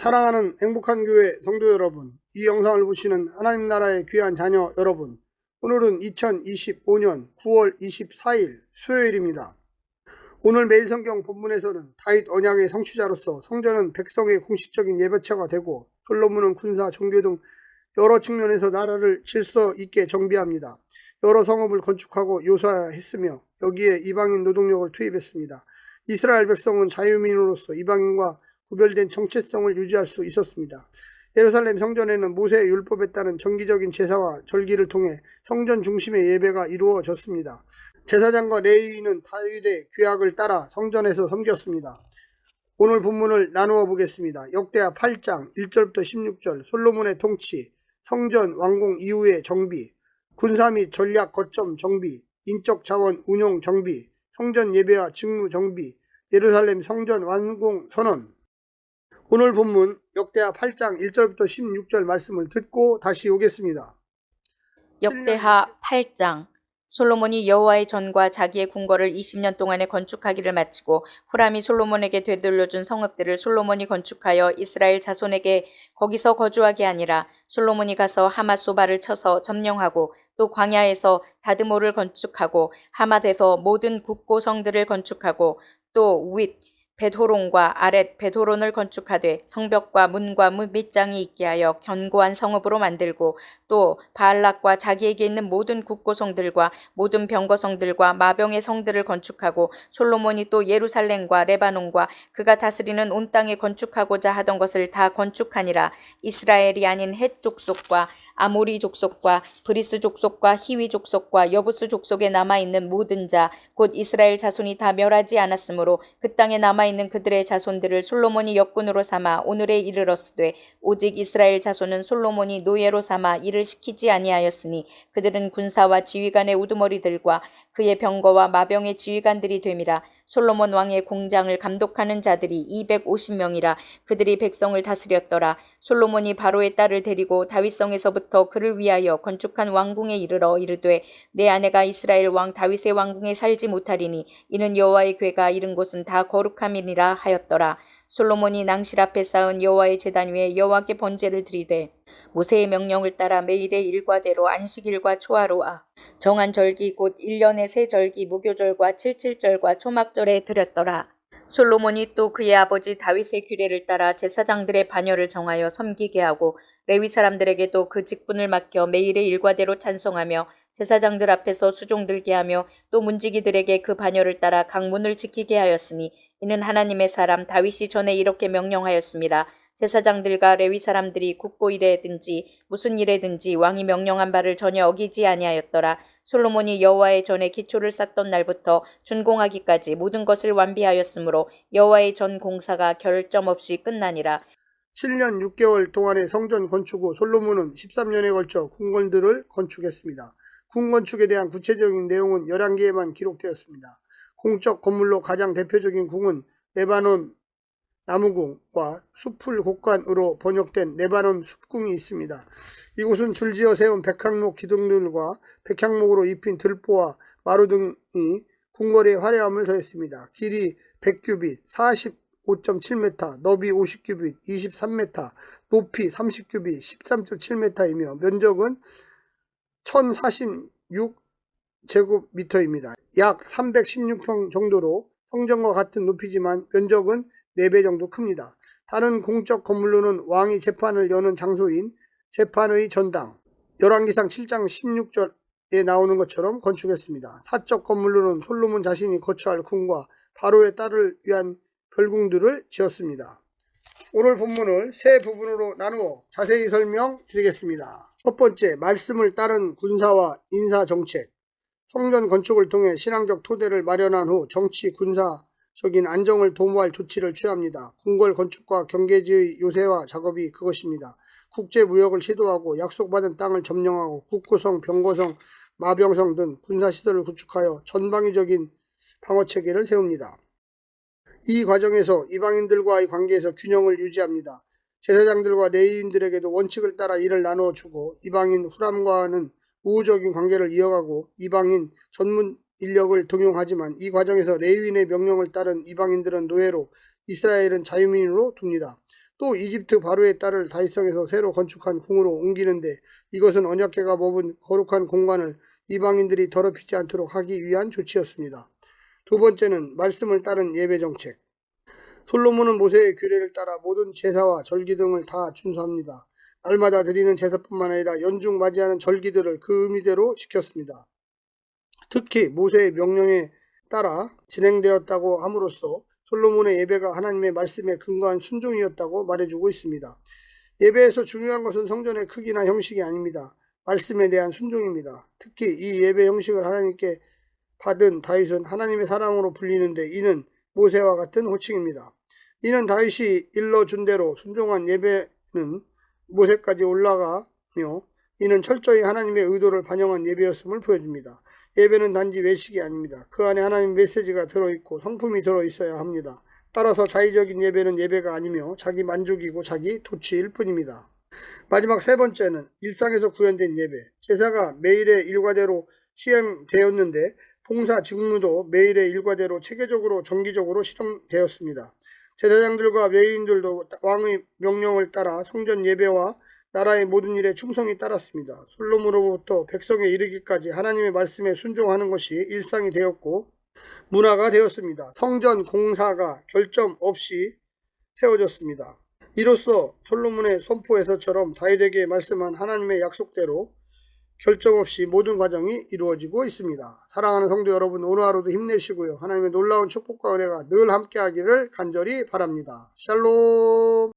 사랑하는 행복한 교회 성도 여러분, 이 영상을 보시는 하나님 나라의 귀한 자녀 여러분, 오늘은 2025년 9월 24일 수요일입니다. 오늘 매일 성경 본문에서는 다윗 언약의 성취자로서 성전은 백성의 공식적인 예배처가 되고 솔로몬은 군사, 종교 등 여러 측면에서 나라를 질서 있게 정비합니다. 여러 성읍을 건축하고 요사했으며 여기에 이방인 노동력을 투입했습니다. 이스라엘 백성은 자유민으로서 이방인과 구별된 정체성을 유지할 수 있었습니다. 예루살렘 성전에는 모세의 율법에 따른 정기적인 제사와 절기를 통해 성전 중심의 예배가 이루어졌습니다. 제사장과 레위인은 다윗의 규약을 따라 성전에서 섬겼습니다. 오늘 본문을 나누어 보겠습니다. 역대하 8장 1절부터 16절, 솔로몬의 통치, 성전 완공 이후의 정비, 군사 및 전략 거점 정비, 인적 자원 운용 정비, 성전 예배와 직무 정비, 예루살렘 성전 완공 선언. 오늘 본문 역대하 8장 1절부터 16절 말씀을 듣고 다시 오겠습니다. 역대하 8장. 솔로몬이 여호와의 전과 자기의 궁궐을 20년 동안에 건축하기를 마치고 후람이 솔로몬에게 되돌려준 성읍들을 솔로몬이 건축하여 이스라엘 자손에게 거기서 거주하게 아니라 솔로몬이 가서 하맛소바를 쳐서 점령하고 또 광야에서 다드모를 건축하고 하맛에서 모든 국고성들을 건축하고 또 윗 벳호론과 아렛 벳호론을 건축하되 성벽과 문과 밑장이 있게 하여 견고한 성읍으로 만들고 또 바알락과 자기에게 있는 모든 국고성들과 모든 병거성들과 마병의 성들을 건축하고 솔로몬이 또 예루살렘과 레바논과 그가 다스리는 온 땅에 건축하고자 하던 것을 다 건축하니라. 이스라엘이 아닌 헷 족속과 아모리 족속과 브리스 족속과 히위 족속과 여부스 족속에 남아있는 모든 자 곧 이스라엘 자손이 다 멸하지 않았으므로 그 땅에 남아있는 그들의 자손들을 솔로몬이 역군으로 삼아 오늘에 이르렀으되 오직 이스라엘 자손은 솔로몬이 노예로 삼아 일을 시키지 아니하였으니 그들은 군사와 지휘관의 우두머리들과 그의 병거와 마병의 지휘관들이 됨이라. 솔로몬 왕의 공장을 감독하는 자들이 250명이라. 그들이 백성을 다스렸더라. 솔로몬이 바로의 딸을 데리고 다윗성에서부터 그를 위하여 건축한 왕궁에 이르러 이르되 내 아내가 이스라엘 왕 다윗의 왕궁에 살지 못하리니 이는 여호와의 궤가 이른 곳은 다 거룩함이니라 하였더라. 솔로몬이 낭실 앞에 쌓은 여호와의 제단 위에 여호와께 번제를 드리되 모세의 명령을 따라 매일의 일과대로 안식일과 초하루와 정한 절기 곧 1년의 세 절기 무교절과 칠칠절과 초막절에 드렸더라. 솔로몬이 또 그의 아버지 다윗의 규례를 따라 제사장들의 반열을 정하여 섬기게 하고 레위 사람들에게도 그 직분을 맡겨 매일의 일과대로 찬송하며 제사장들 앞에서 수종 들게 하며 또 문지기들에게 그 반열을 따라 각 문을 지키게 하였으니 이는 하나님의 사람 다윗이 전에 이렇게 명령하였습니다. 제사장들과 레위 사람들이 국고일에든지 무슨 일에든지 왕이 명령한 바를 전혀 어기지 아니하였더라. 솔로몬이 여호와의 전에 기초를 쌓던 날부터 준공하기까지 모든 것을 완비하였으므로 여호와의 전 공사가 결점 없이 끝나니라. 7년 6개월 동안의 성전 건축 후 솔로몬은 13년에 걸쳐 궁궐들을 건축했습니다. 궁 건축에 대한 구체적인 내용은 11개에만 기록되었습니다. 공적 건물로 가장 대표적인 궁은 레바논 나무궁과 숲풀 곡관으로 번역된 레바논 숲궁이 있습니다. 이곳은 줄지어 세운 백향목 기둥들과 백향목으로 입힌 들보와 마루 등이 궁궐의 화려함을 더했습니다. 길이 100규빗, 45.7m, 너비 50규빗, 23m, 높이 30규빗, 13.7m이며 면적은 1046제곱미터입니다. 약 316평 정도로 성전과 같은 높이지만 면적은 4배 정도 큽니다. 다른 공적 건물로는 왕이 재판을 여는 장소인 재판의 전당, 열왕기상 7장 16절에 나오는 것처럼 건축했습니다. 사적 건물로는 솔로몬 자신이 거처할 궁과 바로의 딸을 위한 별궁들을 지었습니다. 오늘 본문을 세 부분으로 나누어 자세히 설명드리겠습니다. 첫 번째, 말씀을 따른 군사와 인사정책. 성전 건축을 통해 신앙적 토대를 마련한 후 정치, 군사적인 안정을 도모할 조치를 취합니다. 궁궐 건축과 경계지의 요새화 작업이 그것입니다. 국제무역을 시도하고 약속받은 땅을 점령하고 국고성, 병거성, 마병성 등 군사시설을 구축하여 전방위적인 방어체계를 세웁니다. 이 과정에서 이방인들과의 관계에서 균형을 유지합니다. 제사장들과 레위인들에게도 원칙을 따라 일을 나누어 주고 이방인 후람과는 우호적인 관계를 이어가고 이방인 전문 인력을 등용하지만 이 과정에서 레위인의 명령을 따른 이방인들은 노예로 이스라엘은 자유민으로 둡니다. 또 이집트 바로의 딸을 다윗성에서 새로 건축한 궁으로 옮기는데 이것은 언약궤가 머문 거룩한 공간을 이방인들이 더럽히지 않도록 하기 위한 조치였습니다. 두 번째는 말씀을 따른 예배 정책. 솔로몬은 모세의 규례를 따라 모든 제사와 절기 등을 다 준수합니다. 날마다 드리는 제사뿐만 아니라 연중 맞이하는 절기들을 그 의미대로 지켰습니다. 특히 모세의 명령에 따라 진행되었다고 함으로써 솔로몬의 예배가 하나님의 말씀에 근거한 순종이었다고 말해주고 있습니다. 예배에서 중요한 것은 성전의 크기나 형식이 아닙니다. 말씀에 대한 순종입니다. 특히 이 예배 형식을 하나님께 받은 다윗은 하나님의 사랑으로 불리는데 이는 모세와 같은 호칭입니다. 이는 다윗이 일러준 대로 순종한 예배는 모세까지 올라가며 이는 철저히 하나님의 의도를 반영한 예배였음을 보여줍니다. 예배는 단지 외식이 아닙니다. 그 안에 하나님의 메시지가 들어있고 성품이 들어있어야 합니다. 따라서 자의적인 예배는 예배가 아니며 자기 만족이고 자기 도취일 뿐입니다. 마지막 세 번째는 일상에서 구현된 예배. 제사가 매일의 일과대로 시행되었는데 봉사 직무도 매일의 일과대로 체계적으로 정기적으로 실행되었습니다. 제사장들과 레위인들도 왕의 명령을 따라 성전 예배와 나라의 모든 일에 충성히 따랐습니다. 솔로몬으로부터 백성에 이르기까지 하나님의 말씀에 순종하는 것이 일상이 되었고 문화가 되었습니다. 성전 공사가 결점 없이 세워졌습니다. 이로써 솔로몬의 선포에서처럼 다윗에게 말씀한 하나님의 약속대로 결점 없이 모든 과정이 이루어지고 있습니다. 사랑하는 성도 여러분, 오늘 하루도 힘내시고요. 하나님의 놀라운 축복과 은혜가 늘 함께하기를 간절히 바랍니다. 샬롬.